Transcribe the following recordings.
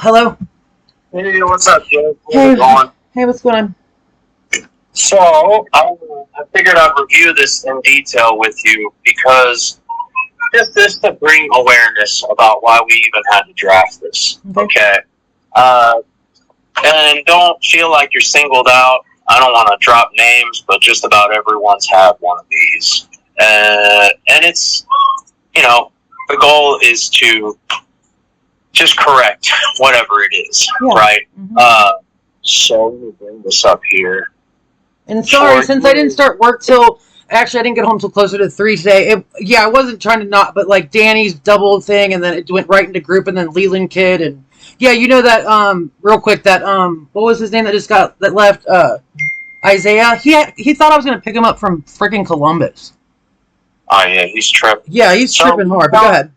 Hello? Hey, what's up, Joe? How's Hey, it going? hey, what's going on? So, I figured I'd review this in detail with you because just this to bring awareness about why we even had to draft this. Okay. Okay. Uh, and don't feel like you're singled out. I don't want to drop names, but just about everyone's had one of these. And it's, the goal is to just correct whatever it is, Yeah. right? Mhm. So let me bring this up here. And sorry, For since I didn't you. start work till, actually, I didn't get home till closer to 3 today. I wasn't trying to not, but like Danny's double thing, and then it went right into group, and then Leland Kid, and yeah, you know that, real quick, that, what was his name that left, Isaiah? He thought I was going to pick him up from freaking Columbus. Oh yeah, he's tripping. Yeah, he's tripping hard, but go ahead.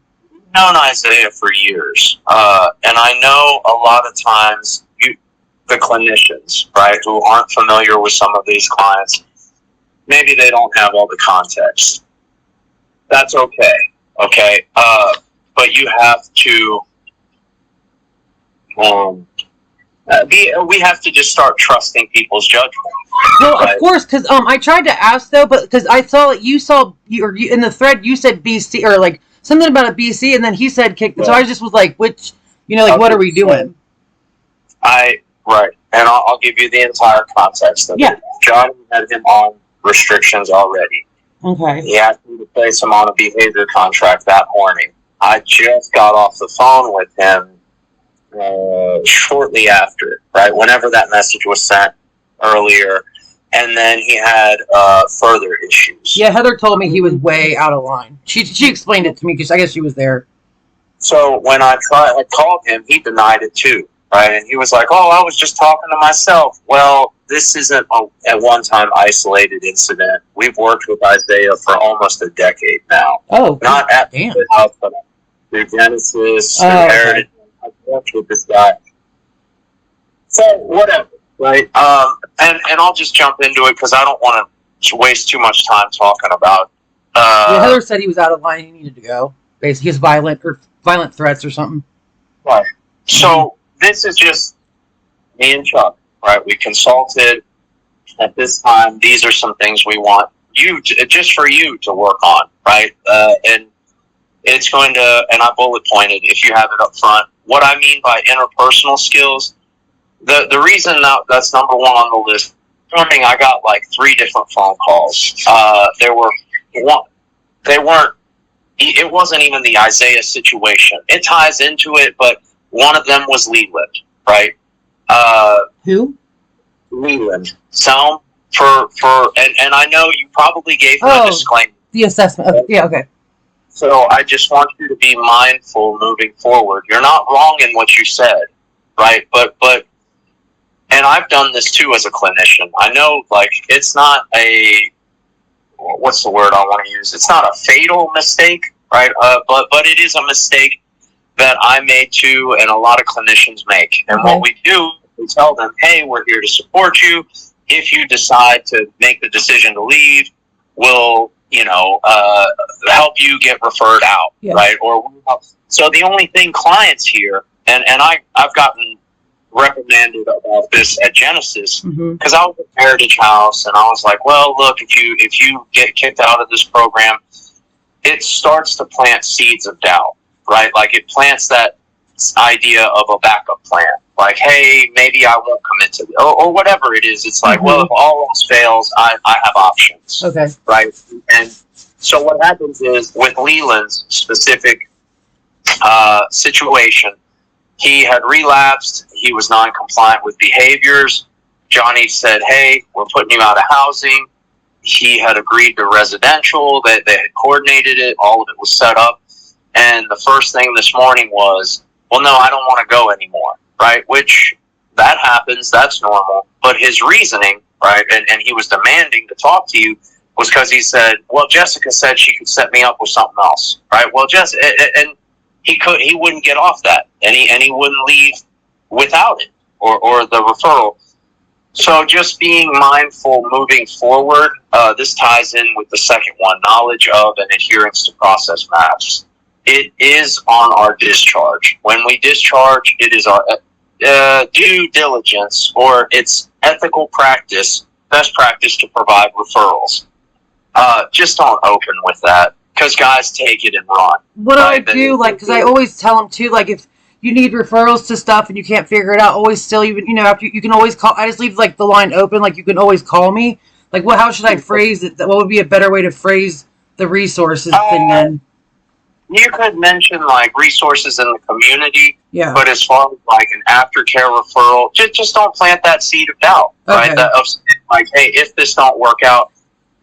I've known Isaiah for years, and I know a lot of times the clinicians, right, who aren't familiar with some of these clients, maybe they don't have all the context. That's okay, okay, but you have to we have to just start trusting people's judgment. Well, Right? of course, because I tried to ask though, but because I saw in the thread you said BC or like something about a BC, and then he said kick. So I just was like, which what are we doing? Right, and I'll give you the entire context of it. John had him on restrictions already. Okay. He asked me to place him on a behavior contract that morning. I just got off the phone with him shortly after, right, whenever that message was sent earlier, and then he had further issues. Yeah, Heather told me he was way out of line. She explained it to me because I guess she was there. So when I called him, he denied it too, right? And he was like, "Oh, I was just talking to myself." Well, this isn't a one-time isolated incident. We've worked with Isaiah for almost a decade now. Oh, not at the house, but through Genesis, through Heritage. I've worked with this guy. So whatever, right? And I'll just jump into it because I don't want to waste too much time talking about. Yeah, Heather said he was out of line. He needed to go. Basically, his violent threats or something. Right. So this is just me and Chuck, right? We consulted. At this time, these are some things we want just for you to work on, right? And it's going to, and I bullet pointed if you have it up front. What I mean by interpersonal skills, the reason that's number one on the list. This morning I got like 3 different phone calls. It wasn't even the Isaiah situation. It ties into it, but one of them was Leland, right? Who? Leland. Selm and I know you probably gave him a disclaimer. The assessment. Yeah, okay. So I just want you to be mindful moving forward. You're not wrong in what you said, right? But and I've done this too as a clinician. I know, like, it's not what's the word I want to use? It's not a fatal mistake, right? But it is a mistake that I made too, and a lot of clinicians make. And what we do, we tell them, hey, we're here to support you. If you decide to make the decision to leave, we'll, help you get referred out, right? So the only thing clients here, and I've gotten reprimanded about this at Genesis because I was at Heritage House and I was like, well, look, if you get kicked out of this program, it starts to plant seeds of doubt, right? Like it plants that idea of a backup plan. Like, hey, maybe I won't commit to it, or whatever it is. It's like, well, if all else fails, I have options. Okay. Right? And so what happens is, with Leland's specific situation, he had relapsed. He was non-compliant with behaviors. Johnny said, hey, we're putting you out of housing. He had agreed to residential. They had coordinated it. All of it was set up. And the first thing this morning was, well, no, I don't want to go anymore. Right, which that happens, that's normal. But his reasoning, right, and he was demanding to talk to you, was because he said, well, Jessica said she could set me up with something else, right? Well, and he wouldn't get off that, and he wouldn't leave without it or the referral. So just being mindful moving forward. This ties in with the second one: knowledge of and adherence to process matters. it is on our discharge. When we discharge, it is our due diligence, or it's ethical practice, best practice to provide referrals. Just don't open with that, because guys take it and run. What do I do? Like, because I always tell them too, like, if you need referrals to stuff and you can't figure it out, always still, even, you know, after you can always call. I just leave, like, the line open, like, you can always call me. Like, what? How should I phrase it? What would be a better way to phrase the resources thing then? You could mention, like, resources in the community, Yeah. but as far as, like, an aftercare referral, just don't plant that seed of doubt, right? Okay. Like, hey, if this don't work out,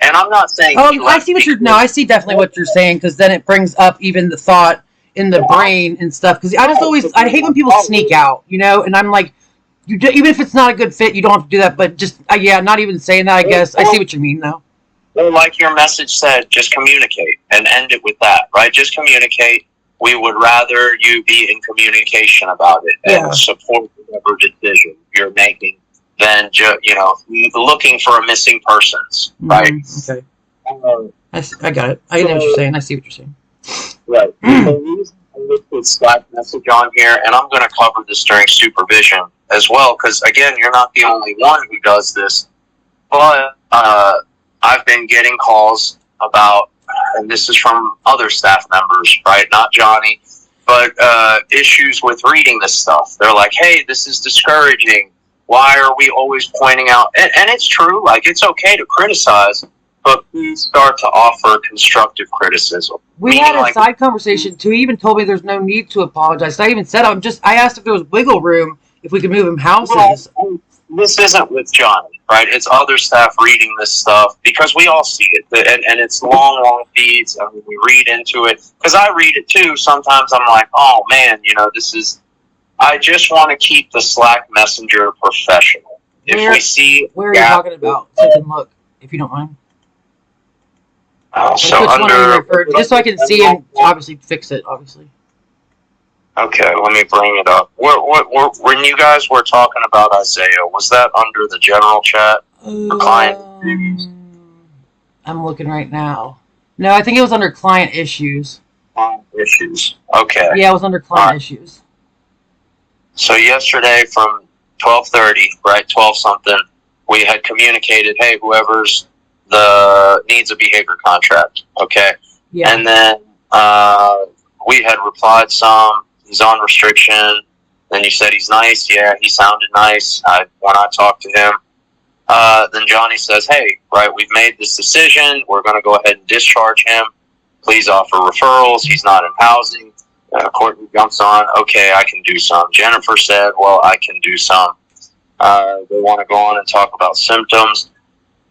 and I'm not saying... I see what you're... No, I see definitely what you're saying, because then it brings up even the thought in the brain and stuff, because I just always... I hate when people sneak out, you know, and I'm like, even if it's not a good fit, you don't have to do that, but just, yeah, not even saying that, I guess. I see what you mean, though. Well, like your message said, just communicate and end it with that, right? Just communicate. We would rather you be in communication about it and support whatever decision you're making than looking for a missing persons, right? Okay. I got it. I know what you're saying. I see what you're saying. Right. The reason I put this Slack message on here, and I'm going to cover this during supervision as well, because again, you're not the only one who does this, but I've been getting calls about, and this is from other staff members, right? Not Johnny, but issues with reading this stuff. They're like, hey, this is discouraging. Why are we always pointing out? And it's true, like, it's okay to criticize, but please start to offer constructive criticism. We had a side conversation, too. He even told me there's no need to apologize. I even said, I asked if there was wiggle room, if we could move him houses. Well, this isn't with Johnny, right? It's other staff reading this stuff, because we all see it, and it's long feeds, and we read into it. Because I read it, too. Sometimes I'm like, oh, man, this is... I just want to keep the Slack messenger professional. If we see... Where are you talking about? So I can look, if you don't mind. So under... just so I can see and obviously fix it, obviously. Okay, let me bring it up. When you guys were talking about Isaiah, was that under the general chat? For client issues? I'm looking right now. No, I think it was under client issues. Client issues. Okay. Yeah, it was under client issues. So yesterday from 12:30, right, 12-something, we had communicated, hey, whoever's needs a behavior contract, okay? Yeah. And then we had replied some, he's on restriction. Then you said he's nice. Yeah, he sounded nice when I talked to him. Then Johnny says, hey, right, we've made this decision. We're going to go ahead and discharge him. Please offer referrals. He's not in housing. Courtney jumps on, okay, I can do some. Jennifer said, well, I can do some. They want to go on and talk about symptoms.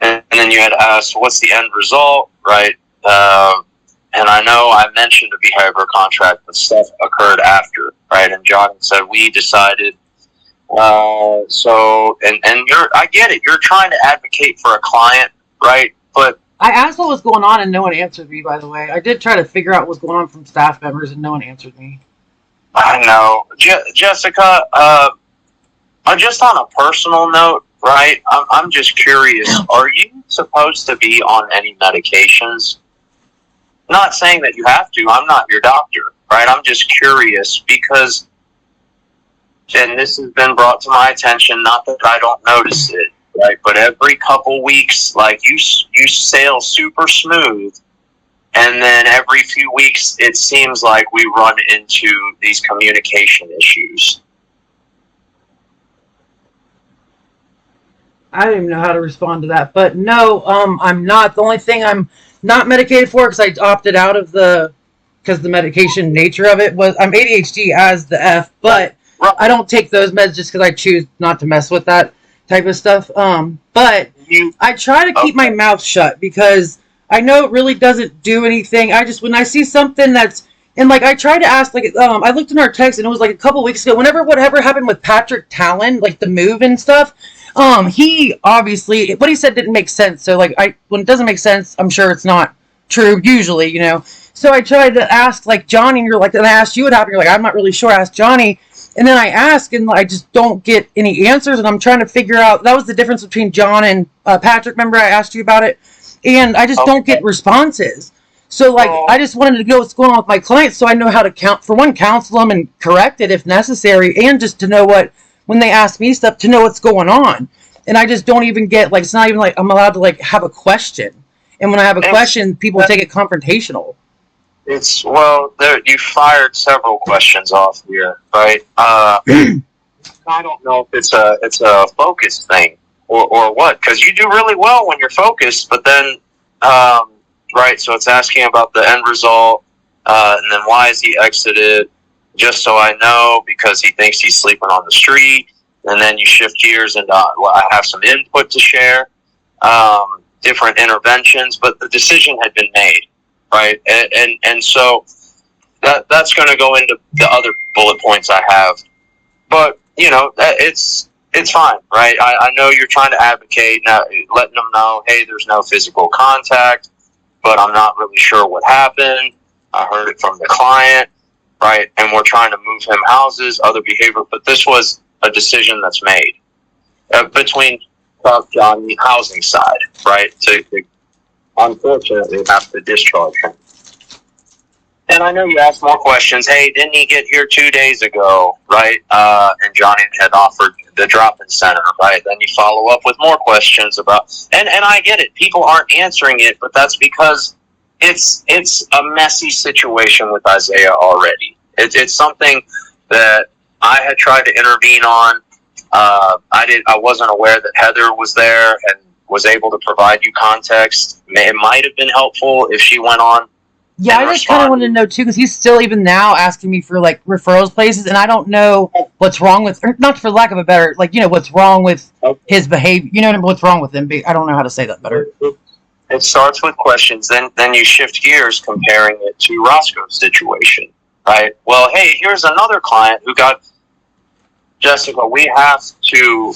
And then you had asked, what's the end result, right? And I know I mentioned a behavior contract, but stuff occurred after, right? And Johnny said, we decided. I get it. You're trying to advocate for a client, right? But I asked what was going on, and no one answered me, by the way. I did try to figure out what was going on from staff members, and no one answered me. I know. Jessica, just on a personal note, right, I'm just curious. Are you supposed to be on any medications? Not saying that you have to. I'm not your doctor, right? I'm just curious because, and this has been brought to my attention, not that I don't notice it, right? But every couple weeks, like, you sail super smooth, and then every few weeks, it seems like we run into these communication issues. I don't even know how to respond to that. But no, I'm not. The only thing I'm not medicated for, because I opted out of because the medication nature of it was, I'm ADHD as the F, but I don't take those meds just because I choose not to mess with that type of stuff. But I try to keep my mouth shut because I know it really doesn't do anything. When I see something that's, and like I try to ask, like I looked in our text and it was like a couple weeks ago, whatever happened with Patrick Talon, like the move and stuff. He obviously, what he said didn't make sense. So like when it doesn't make sense, I'm sure it's not true usually, you know. So I tried to ask like Johnny, and you're like, and I asked you what happened. You're like, I'm not really sure. I asked Johnny, and then I ask, and I just don't get any answers. And I'm trying to figure out, that was the difference between John and Patrick. Remember I asked you about it, and I just don't get responses. So, like, Well, I just wanted to know what's going on with my clients so I know how to counsel them and correct it if necessary, and just to know when they ask me stuff, to know what's going on. And I just don't even get, like, it's not even like I'm allowed to, like, have a question. And when I have a question, people take it confrontational. You fired several questions off here, right? I don't know if it's a focus thing or what, because you do really well when you're focused, but then right, so it's asking about the end result, and then why is he exited? Just so I know, because he thinks he's sleeping on the street, and then you shift gears and I have some input to share, different interventions, but the decision had been made, right, and so that's going to go into the other bullet points I have, but it's fine, right? I know you're trying to advocate now, letting them know, hey, there's no physical contact, but I'm not really sure what happened. I heard it from the client, right? And we're trying to move him houses, other behavior, but this was a decision that's made between John the housing side, right? To unfortunately have to discharge him. And I know you asked more questions. Hey, didn't he get here 2 days ago, right? And Johnny had offered the drop-in center, right? Then you follow up with more questions about, and I get it. People aren't answering it, but that's because it's a messy situation with Isaiah already. It's something that I had tried to intervene on. I wasn't aware that Heather was there and was able to provide you context. It might have been helpful if she went on. Yeah, I just kind of wanted to know, too, because he's still even now asking me for, like, referrals places, and I don't know what's wrong with, or not for lack of a better, like, what's wrong with his behavior, what's wrong with him. I don't know how to say that better. It starts with questions, then you shift gears comparing it to Roscoe's situation, right? Well, hey, here's another client who got, Jessica, we have to,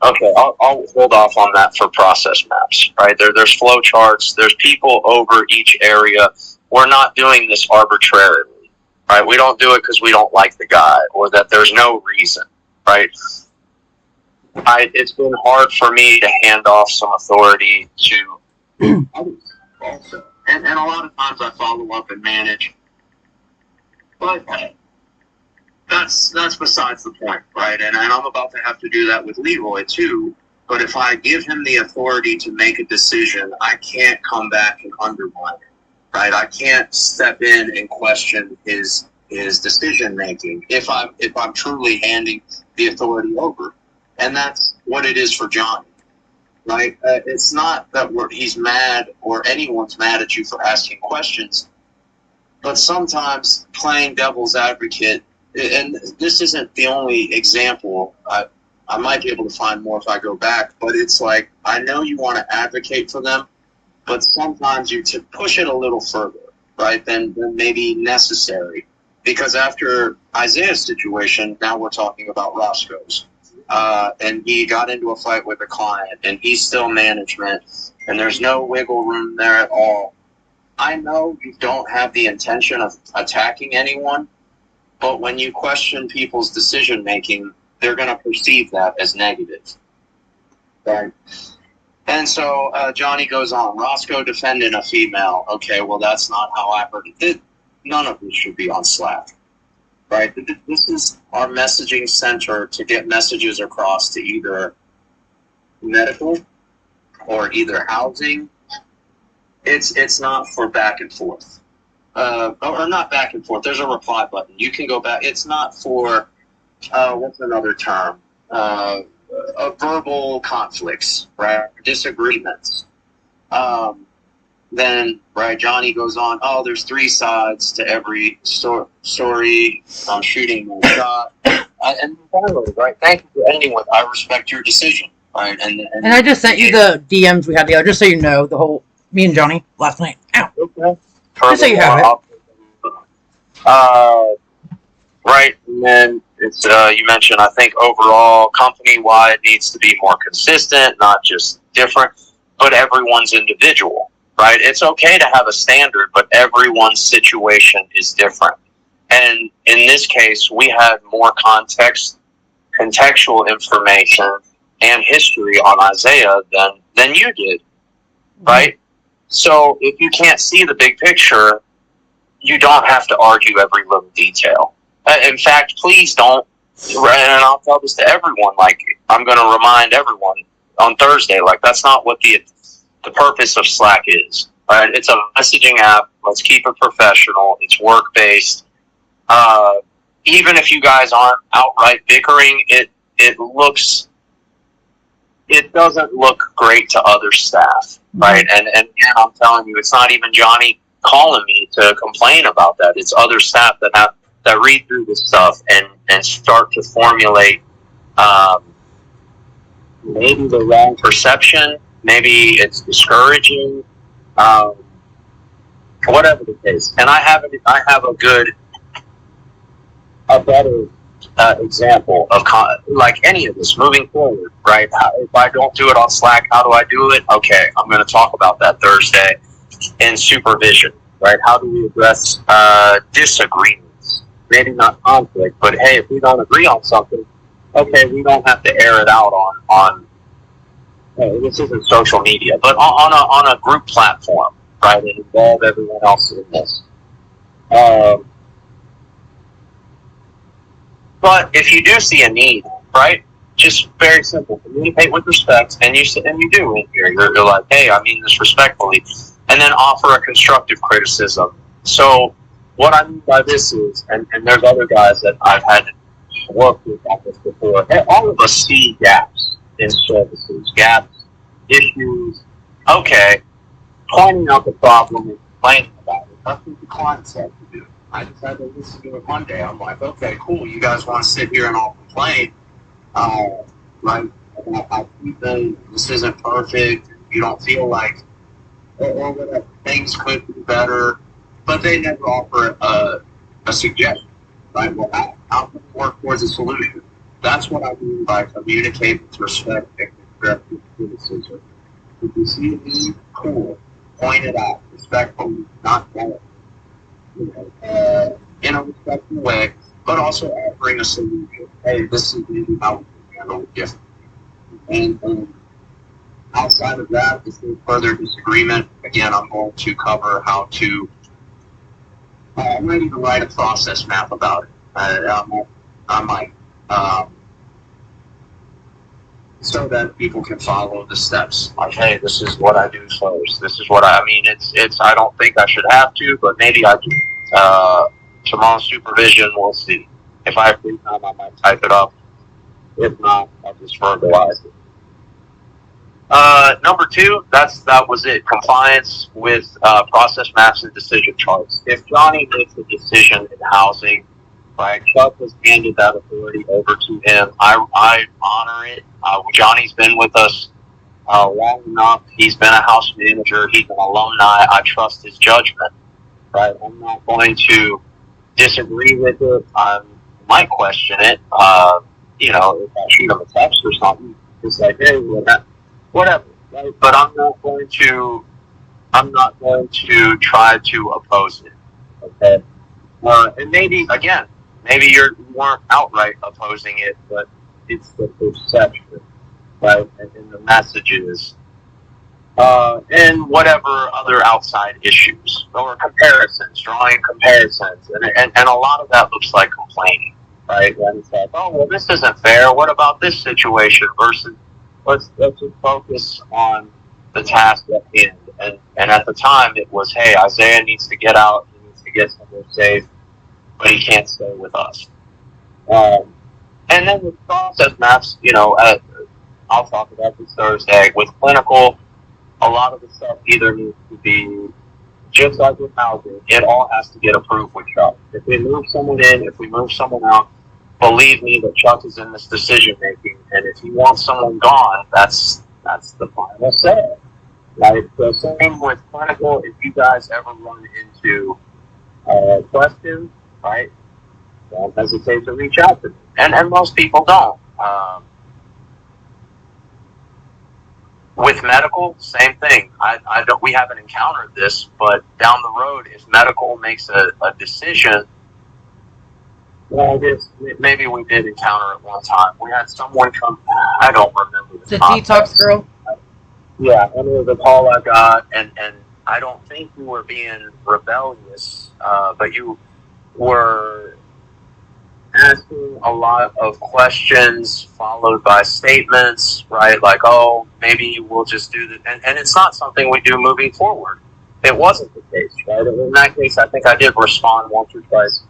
okay, I'll hold off on that for process maps, right? There's flow charts, there's people over each area. We're not doing this arbitrarily, right? We don't do it because we don't like the guy or that there's no reason, right? It's been hard for me to hand off some authority to others also. And a lot of times I follow up and manage. But that's besides the point, right? And I'm about to have to do that with Leroy too. But if I give him the authority to make a decision, I can't come back and undermine it. Right, I can't step in and question his decision making if I'm truly handing the authority over, and that's what it is for Johnny. Right, it's not that he's mad or anyone's mad at you for asking questions, but sometimes playing devil's advocate, and this isn't the only example. I might be able to find more if I go back, but it's like I know you want to advocate for them. But sometimes you to push it a little further, right, than maybe necessary. Because after Isaiah's situation, now we're talking about Roscoe's. And he got into a fight with a client, and he's still management, and there's no wiggle room there at all. I know you don't have the intention of attacking anyone, but when you question people's decision-making, they're going to perceive that as negative. Right? And so Johnny goes on, Roscoe defending a female. Okay, well, that's not how I heard it. None of this should be on Slack, right? This is our messaging center to get messages across to either medical or either housing. It's not for back and forth. Or not back and forth. There's a reply button. You can go back. It's not for, what's another term? Verbal conflicts, right? Disagreements. Then, right, Johnny goes on, there's 3 sides to every story. I'm shooting my shot. And finally, right, thank you for ending with, I respect your decision, right? And I just sent you the DMs we had the other, just so you know, the whole, me and Johnny last night. Ow. Okay. Just so you have it. Right, and then it's you mentioned, I think overall company-wide needs to be more consistent, not just different, but everyone's individual, right? It's okay to have a standard, but everyone's situation is different. And in this case, we had more contextual information and history on Isaiah than you did, right? So if you can't see the big picture, you don't have to argue every little detail. In fact, please don't. And I'll tell this to everyone. Like, I'm going to remind everyone on Thursday. Like, that's not what the purpose of Slack is. Right? It's a messaging app. Let's keep it professional. It's work based. Even if you guys aren't outright bickering, it doesn't look great to other staff, right? And yeah, I'm telling you, it's not even Johnny calling me to complain about that. It's other staff that read through this stuff and start to formulate maybe the wrong perception, maybe it's discouraging, whatever the case. And I have a better example of like any of this moving forward, right? If I don't do it on Slack, how do I do it? Okay, I'm going to talk about that Thursday in supervision, right? How do we address disagreements? Maybe not conflict, but hey, if we don't agree on something, okay, we don't have to air it out on this isn't social media, but on a group platform, right? And involve everyone else in this. But if you do see a need, right, just very simple, communicate with respect, and you do in here. You're like, hey, I mean this respectfully, and then offer a constructive criticism. So what I mean by this is, and there's other guys that I've had work with on this before, all of us see gaps in services, gaps, issues. Okay, pointing out the problem and complaining about it. That's what the client said to do. I decided to listen to it Monday. I'm like, okay, cool. You guys want to sit here and all complain, right? About how this isn't perfect. You don't feel like that things could be better, but they never offer a suggestion, right? Well, how can we work towards a solution? That's what I mean by communicate with respect and constructive criticism. If you see a need, cool. Point it out respectfully, not that. In a respectful way, but also offering a solution. Hey, this is maybe how we can handle it differently. And outside of that, if there's further disagreement, again, I'm going to cover how to. I'm ready to write a process map about it. I might, so that people can follow the steps. Like, hey, this is what I do first. This is what I mean. It's. I don't think I should have to, but maybe I do. Tomorrow's supervision, we'll see. If I have free time, I might type it up. If not, I'll just verbalize it. Number 2, that was it. Compliance with process maps and decision charts. If Johnny makes a decision in housing, right, Chuck has handed that authority over to him. I honor it. Johnny's been with us long enough. He's been a house manager. He's an alumni. I trust his judgment. Right, I'm not going to disagree with it. I might question it. If I shoot him a text or something, just like, hey, whatever. Right? But I'm not going to try to oppose it. Okay. And maybe you weren't outright opposing it, but it's the perception, right, and the messages. And whatever other outside issues or comparisons, drawing comparisons, and a lot of that looks like complaining, right? And it's like, oh, well, this isn't fair. What about this situation? Versus, let's just focus on the task at hand. And at the time, it was, hey, Isaiah needs to get out. He needs to get somewhere safe, but he can't stay with us. And then with process maps, I'll talk about this Thursday with clinical. A lot of the stuff either needs to be, just like with housing, it all has to get approved with Chuck. If we move someone in, if we move someone out, believe me that Chuck is in this decision making, and if he wants someone gone, that's the final say. Right? So same with clinical. If you guys ever run into questions, right, don't hesitate to reach out to me. And most people don't. With medical, same thing. I don't. We haven't encountered this, but down the road, if medical makes a decision, well, I guess maybe we did encounter it one time. We had someone come. I don't remember the detox girl. Yeah, and it was a call I got, and I don't think you were being rebellious, but you were asking a lot of questions followed by statements, right? Like, oh, maybe we'll just do this. And it's not something we do moving forward. It wasn't the case, right? In that case, I think I did respond once or twice.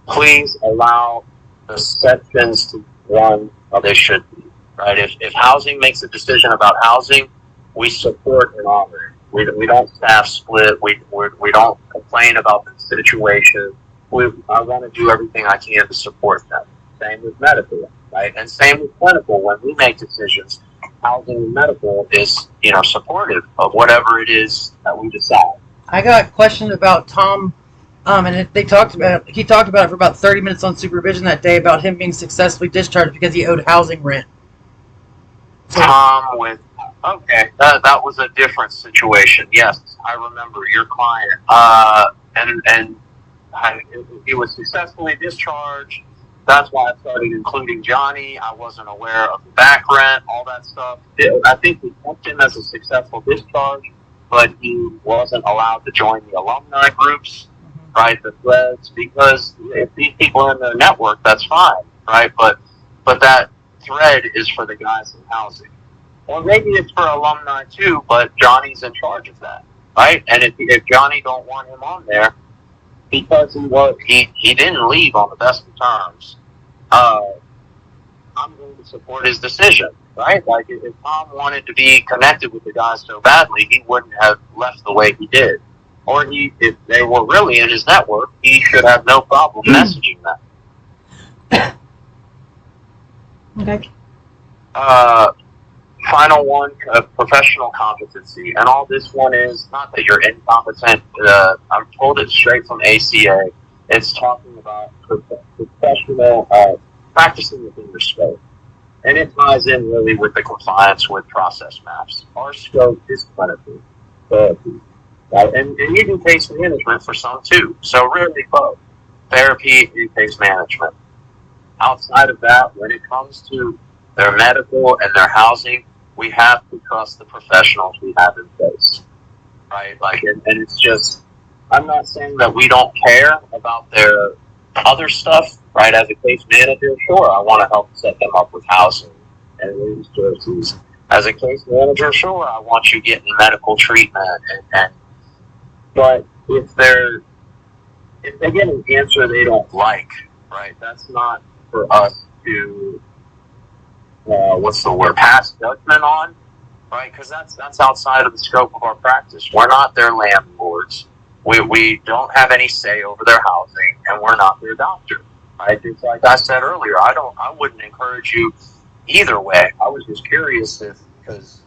Please allow the sections to run how they should be, right? If housing makes a decision about housing, we support and honor it. We don't staff split. We don't complain about the situation. I want to do everything I can to support them. Same with medical, right? And same with clinical. When we make decisions, housing and medical is, supportive of whatever it is that we decide. I got questioned about Tom, and he talked about it for about 30 minutes on supervision that day about him being successfully discharged because he owed housing rent. So, okay, that was a different situation. Yes, I remember your client, and he was successfully discharged. That's why I started including Johnny. I wasn't aware of the back rent, all that stuff. I think we kept him as a successful discharge, but he wasn't allowed to join the alumni groups, right, the threads, because if these people are in their network, that's fine, right? But that thread is for the guys in housing. Or maybe it's for alumni too, but Johnny's in charge of that, right? And if Johnny don't want him on there, because he didn't leave on the best of terms, I'm going to support his decision, right? Like, if Tom wanted to be connected with the guys so badly, he wouldn't have left the way he did. Or if they were really in his network, he should have no problem messaging them. Okay. Final one, professional competency. And all this one is not that you're incompetent. I'm told it straight from ACA. It's talking about professional practicing within your scope. And it ties in really with the compliance with process maps. Our scope is clinical therapy. Right? And you do case management for some too. So really both therapy and case management. Outside of that, when it comes to their medical and their housing, we have to trust the professionals we have in place, right? Like, and it's just, I'm not saying that we don't care about their other stuff, right? As a case manager, sure, I want to help set them up with housing and resources. As a case manager, sure, I want you getting medical treatment, but if they get an answer they don't like, right? That's not for us to pass judgment on, right? Because that's outside of the scope of our practice. We're not their landlords. We don't have any say over their housing, and we're not their doctor, right? Just like I said earlier, I wouldn't encourage you either way. I was just curious because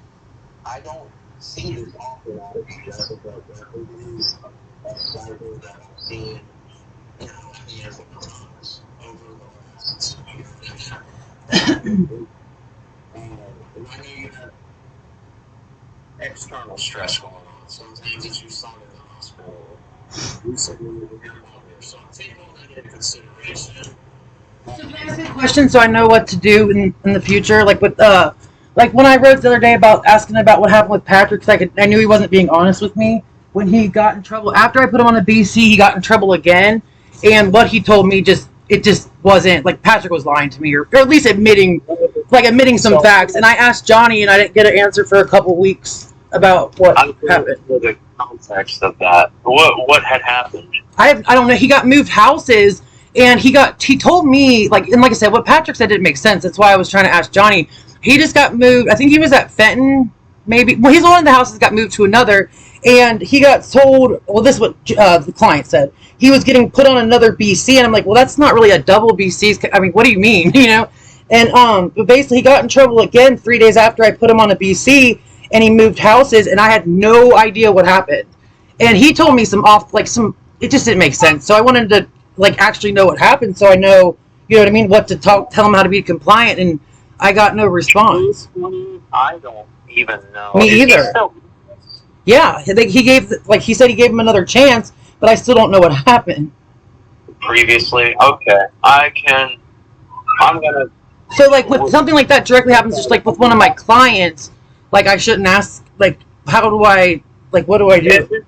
I don't see this often out of Jessica, but it is a cycle that I've seen, years of times over the last year and a half. And I know you have external stress going on. Sometimes it's your son in the hospital. Recently, we were out there. So I'm taking all that into consideration. So can I ask you a question so I know what to do in the future? Like with like when I wrote the other day about asking about what happened with Patrick, because I knew he wasn't being honest with me when he got in trouble. After I put him on a BC, he got in trouble again, and what he told me just wasn't, like, Patrick was lying to me, or at least admitting some facts. And I asked Johnny, and I didn't get an answer for a couple weeks about what happened. For the context of that, what had happened? I don't know. He got moved houses, and he told me, like I said, what Patrick said didn't make sense. That's why I was trying to ask Johnny. He just got moved. I think he was at Fenton, maybe. Well, he's one of the houses got moved to another, and he got told, well, this is what the client said. He was getting put on another BC, and I'm like, well, that's not really a double BC. I mean, what do you mean, And but basically, he got in trouble again 3 days after I put him on a BC, and he moved houses, and I had no idea what happened. And he told me it just didn't make sense. So I wanted to, actually know what happened, so I know, what to tell him how to be compliant, and I got no response. I don't even know. Me either. Yeah, he said he gave him another chance, but I still don't know what happened. Previously? Okay. I'm gonna... So, with something like that directly happens, just with one of my clients, I shouldn't ask, how do I Like, what do I do?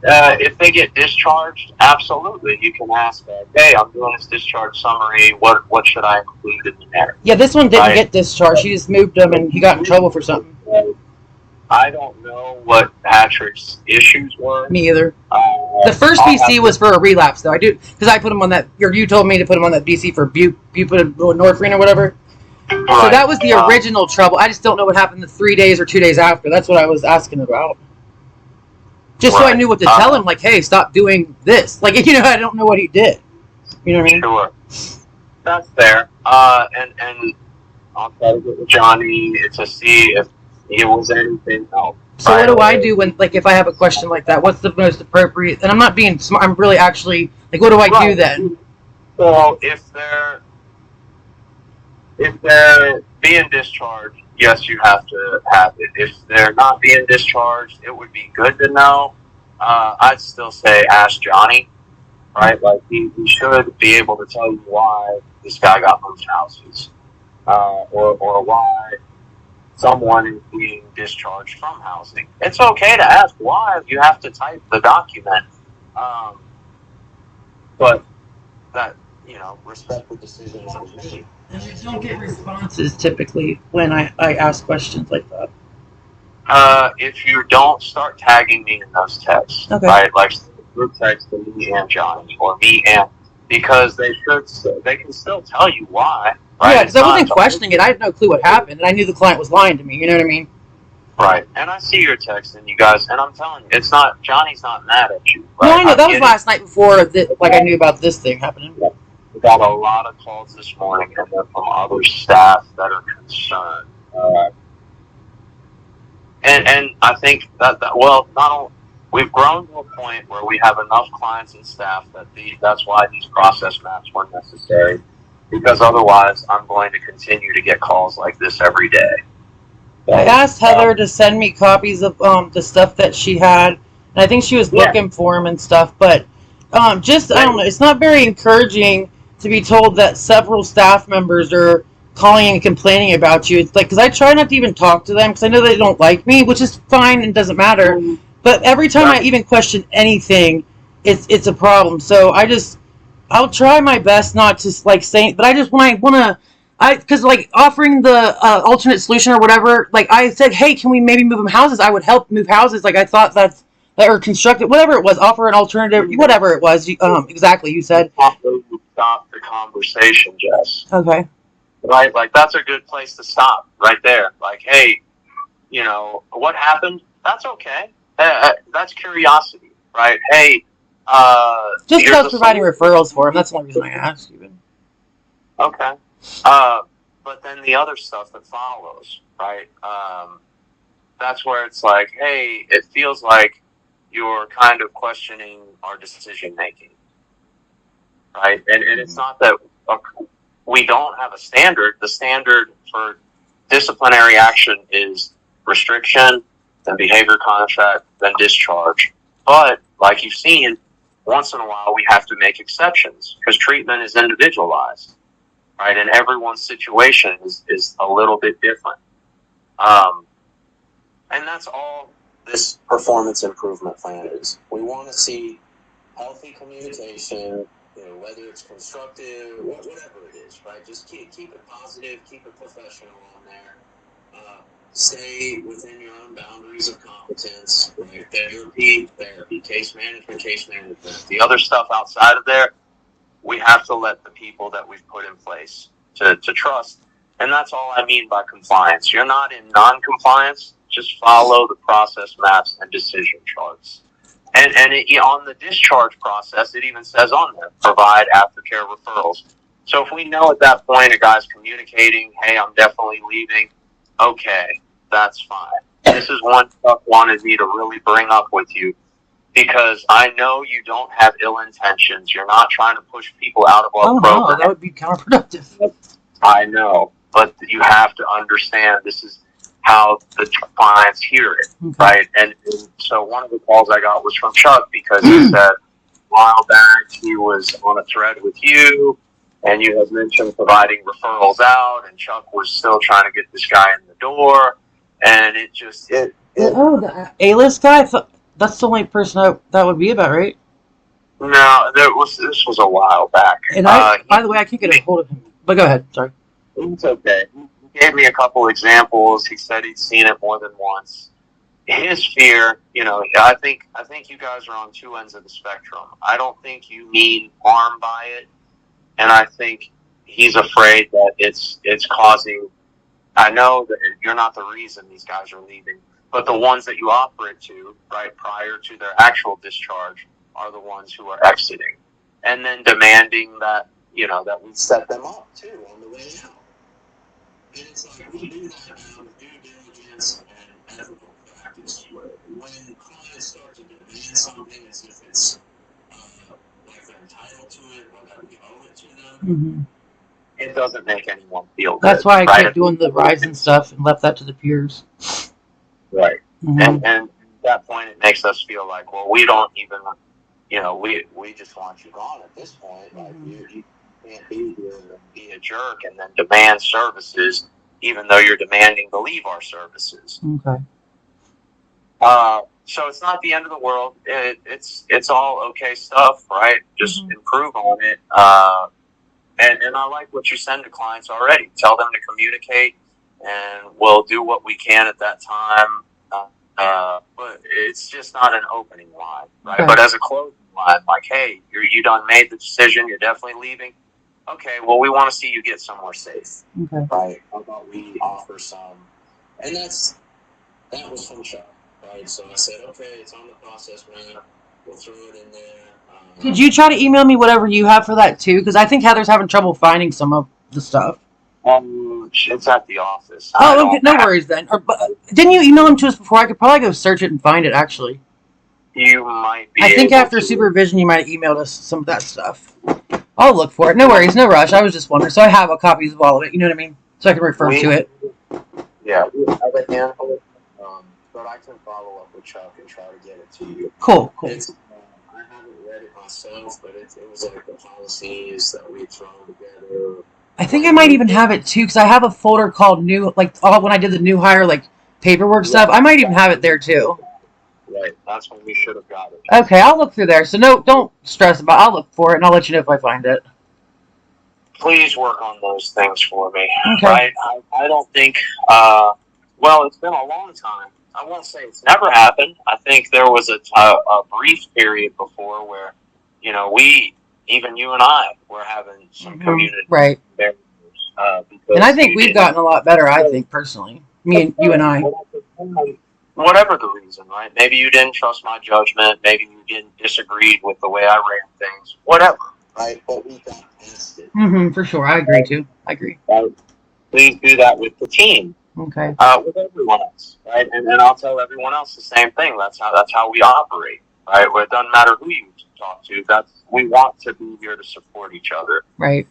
If they get discharged, absolutely, you can ask that. Hey, I'm doing this discharge summary. What should I include in there? Yeah, this one didn't Right? get discharged. She just moved him, and he got in trouble for something. I don't know what Patrick's issues were. Me either. The first BC was for a relapse, though. I do because I put him on that. Or you told me to put him on that BC for buprenorphine or whatever. Right. So that was the original trouble. I just don't know what happened the 3 days or 2 days after. That's what I was asking about. Just so I knew what to tell him, like, hey, stop doing this. Like, you know, I don't know what he did. You know what I mean? Sure. That's fair. And I'll try to get with Johnny to see if it was anything else. So what do I do when, like, if I have a question like that? What's the most appropriate? And I'm not being smart. I'm really actually, like, what do I do then? So if they're being discharged, yes, you have to have it. If they're not being discharged, it would be good to know. I'd still say ask Johnny, right? Like, he should be able to tell you why this guy got moved houses, or why someone is being discharged from housing. It's okay to ask why. You have to type the document, but that, you know, respect the decisions of me. And I don't get responses typically when I ask questions like that. If you don't start tagging me in those texts, okay. Right? Like group text to me and Johnny, or me and, because they can still tell you why. Right? Yeah, because I wasn't questioning it. I had no clue what happened, and I knew the client was lying to me. You know what I mean? Right. And I see your text, and you guys, and I'm telling you, it's not, Johnny's not mad at you. Right? No, I know. That was last night before, like, I knew about this thing happening. We got a lot of calls this morning, and they're from other staff that are concerned. And I think that well, not only, we've grown to a point where we have enough clients and staff that that's why these process maps were necessary. Because otherwise, I'm going to continue to get calls like this every day. I asked Heather to send me copies of the stuff that she had, and I think she was looking for them and stuff. But I don't know. It's not very encouraging to be told that several staff members are calling and complaining about you. It's like, because I try not to even talk to them because I know they don't like me, which is fine and doesn't matter. But every time I even question anything, it's a problem. So I'll try my best not to like say, but I just when I want to, because like offering the alternate solution or whatever, like I said, hey, can we maybe move them houses? I would help move houses. Like I thought that or construct it, whatever it was, offer an alternative, whatever it was. Exactly, you said. Stop the conversation, Jess. Okay. Right, like that's a good place to stop right there. Like, hey, you know what happened? That's okay. That's curiosity, right? Hey. Just because providing referrals for him. That's the only reason I asked, even. Okay. But then the other stuff that follows, right? That's where it's like, hey, it feels like you're kind of questioning our decision making, right? And it's not that we don't have a standard. The standard for disciplinary action is restriction, then behavior contract, then discharge. But like you've seen, once in a while we have to make exceptions because treatment is individualized, right? And everyone's situation is a little bit different. And that's all this performance improvement plan is. We want to see healthy communication, you know, whether it's constructive, whatever it is, right? Just keep it positive, keep it professional on there. Stay within your own boundaries of competence, right? Therapy, case management. The other stuff outside of there, we have to let the people that we've put in place to trust. And that's all I mean by compliance. You're not in non-compliance. Just follow the process maps and decision charts. And on the discharge process, it even says on there, provide aftercare referrals. So if we know at that point a guy's communicating, hey, I'm definitely leaving, okay, that's fine. This is one stuff wanted me to really bring up with you because I know you don't have ill intentions. You're not trying to push people out of our program. No, that would be counterproductive. I know, but you have to understand this is how the clients hear it, right? And so one of the calls I got was from Chuck because he said a while back he was on a thread with you and you had mentioned providing referrals out and Chuck was still trying to get this guy in the door and it just... Oh, the A-list guy? That's the only person that would be about, right? No, this was a while back. And by the way, I can't get a hold of him. But go ahead. Sorry. It's okay. He gave me a couple examples. He said he'd seen it more than once. His fear, I think you guys are on two ends of the spectrum. I don't think you mean harm by it, and I think he's afraid that it's causing. I know that you're not the reason these guys are leaving, but the ones that you offer it to, right, prior to their actual discharge, are the ones who are exiting, and then demanding that that we set them up too on the way out. And it's like we do that out of due diligence and ethical practice. When clients start to demand something as if it's like they're entitled to it or that we owe it to them, it doesn't make anyone feel good. That's why I kept doing the Rayz and stuff and left that to the peers. Right. And at that point, it makes us feel like, well, we don't even, we just want you gone at this point. Like, you can't be here and be a jerk and then demand services, even though you're demanding to leave our services. Okay. So it's not the end of the world. It's all okay stuff, right? Just improve on it. And I like what you send to clients already. Tell them to communicate, and we'll do what we can at that time. But it's just not an opening line, right? Okay. But as a closing line, like, hey, you done made the decision. You're definitely leaving. Okay, well, we want to see you get somewhere safe. Okay. Right? How about we offer some? And that was from Chuck, right? So I said, okay, it's on the process map. We'll throw it in there. Could you try to email me whatever you have for that too? Because I think Heather's having trouble finding some of the stuff. It's at the office. Oh, okay, no worries then. Didn't you email them to us before? I could probably go search it and find it, actually. You might be. I think after supervision, you might have emailed us some of that stuff. I'll look for it. No worries, no rush. I was just wondering. So I have copies of all of it. You know what I mean? So I can refer to it. Yeah, we have a handful, but I can follow up with Chuck and try to get it to you. Cool. I haven't read it myself, but it was like the policies that we thrown together. I think I might even have it too, because I have a folder called new, like when I did the new hire, like paperwork stuff. I might even have it there too. Right, that's when we should have got it. Okay, I'll look through there. So don't stress about it. I'll look for it, and I'll let you know if I find it. Please work on those things for me. Okay. Right? I don't think, well, it's been a long time. I won't say it's never happened. I think there was a brief period before where, even you and I were having some community barriers. And I think we've gotten a lot better, I think, personally. You and I. Whatever the reason, right? Maybe you didn't trust my judgment. Maybe you didn't disagree with the way I ran things. Whatever, right? But we got past it. For sure. I agree, too. I agree. Please do that with the team. Okay. With everyone else, right? And I'll tell everyone else the same thing. That's how we operate, right? Where it doesn't matter who you talk to. We want to be here to support each other. Right.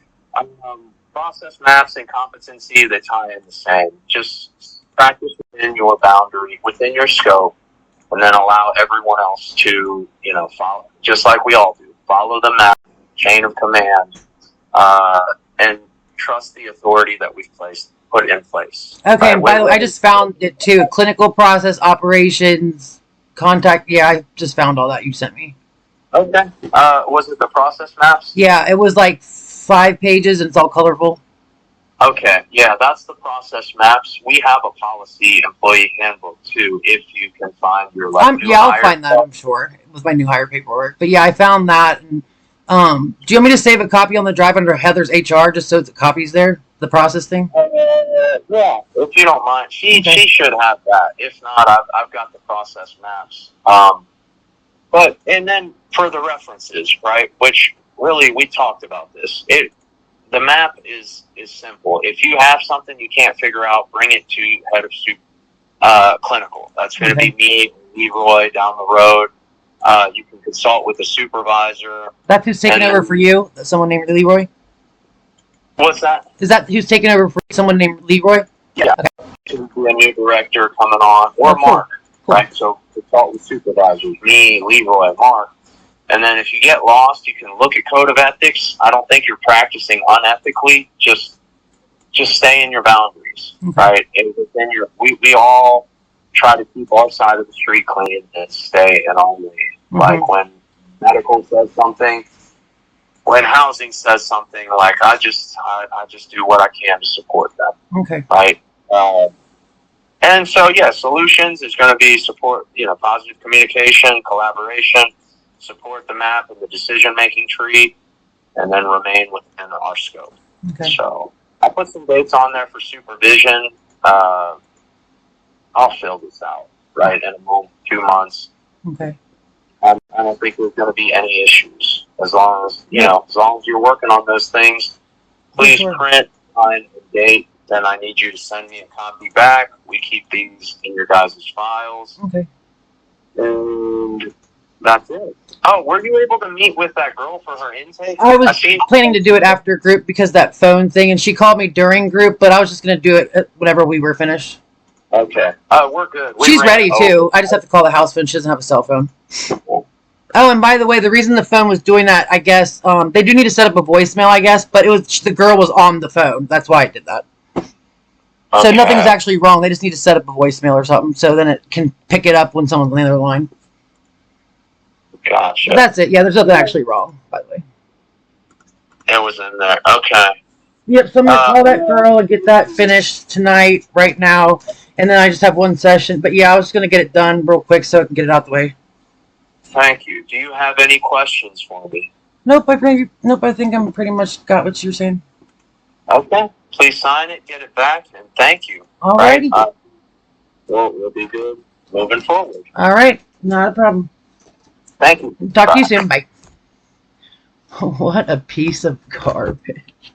Process maps and competency, they tie in the same. Just practice within your boundary, within your scope, and then allow everyone else to, follow, just like we all do. Follow the map, chain of command, and trust the authority that we've put in place. Okay, and by the way, I just found it too. Clinical process, operations, contact. Yeah, I just found all that you sent me. Okay. Was it the process maps? Yeah, it was like 5 pages and it's all colorful. Okay, yeah, that's the process maps. We have a policy employee handbook too, if you can find your new I'll find that, I'm sure, with my new hire paperwork. But yeah, I found that. And, do you want me to save a copy on the drive under Heather's HR just so the copy's there? The process thing? Yeah, if you don't mind. She should have that. If not, I've got the process maps. But and then for the references, right? Which really we talked about this. The map is simple. If you have something you can't figure out, bring it to head of clinical. That's going to be me, Leroy down the road. You can consult with the supervisor. That's who's taking over for you? Someone named Leroy? What's that? Is that who's taking over for someone named Leroy? Yeah. Okay. A new director coming on, or Mark, right? So consult with supervisors, me, Leroy, Mark. And then if you get lost, you can look at code of ethics. I don't think you're practicing unethically. Just stay in your boundaries, right? And within we all try to keep our side of the street clean and stay in our lane. Mm-hmm. Like when medical says something, when housing says something, like I just do what I can to support them. Okay. Right. And so, yeah, solutions is going to be support, positive communication, collaboration, support the map and the decision-making tree, and then remain within our scope. Okay. So I put some dates on there for supervision. I'll fill this out, right, in a month, 2 months. Okay. I don't think there's going to be any issues as long as, as long as you're working on those things. Please print, sign, and date. Then I need you to send me a copy back. We keep these in your guys' files. Okay. And that's it. Oh, were you able to meet with that girl for her intake? I was planning to do it after group because that phone thing, and she called me during group, but I was just going to do it whenever we were finished. Okay. We're good. She's ready, too. I just have to call the house phone. She doesn't have a cell phone. Oh, and by the way, the reason the phone was doing that, I guess, they do need to set up a voicemail, I guess, but the girl was on the phone. That's why I did that. So nothing's actually wrong. They just need to set up a voicemail or something, so then it can pick it up when someone's on the other line. Gotcha. But that's it. Yeah, there's nothing actually wrong, by the way. It was in there. Okay. Yep, so I'm going to call that girl and get that finished tonight, right now, and then I just have one session. But yeah, I was going to get it done real quick so I can get it out the way. Thank you. Do you have any questions for me? Nope, I think I'm pretty much got what you're saying. Okay. Please sign it, get it back, and thank you. Alrighty. Right? We'll be good moving forward. All right, not a problem. Thank you. Talk to you soon. Bye. What a piece of garbage.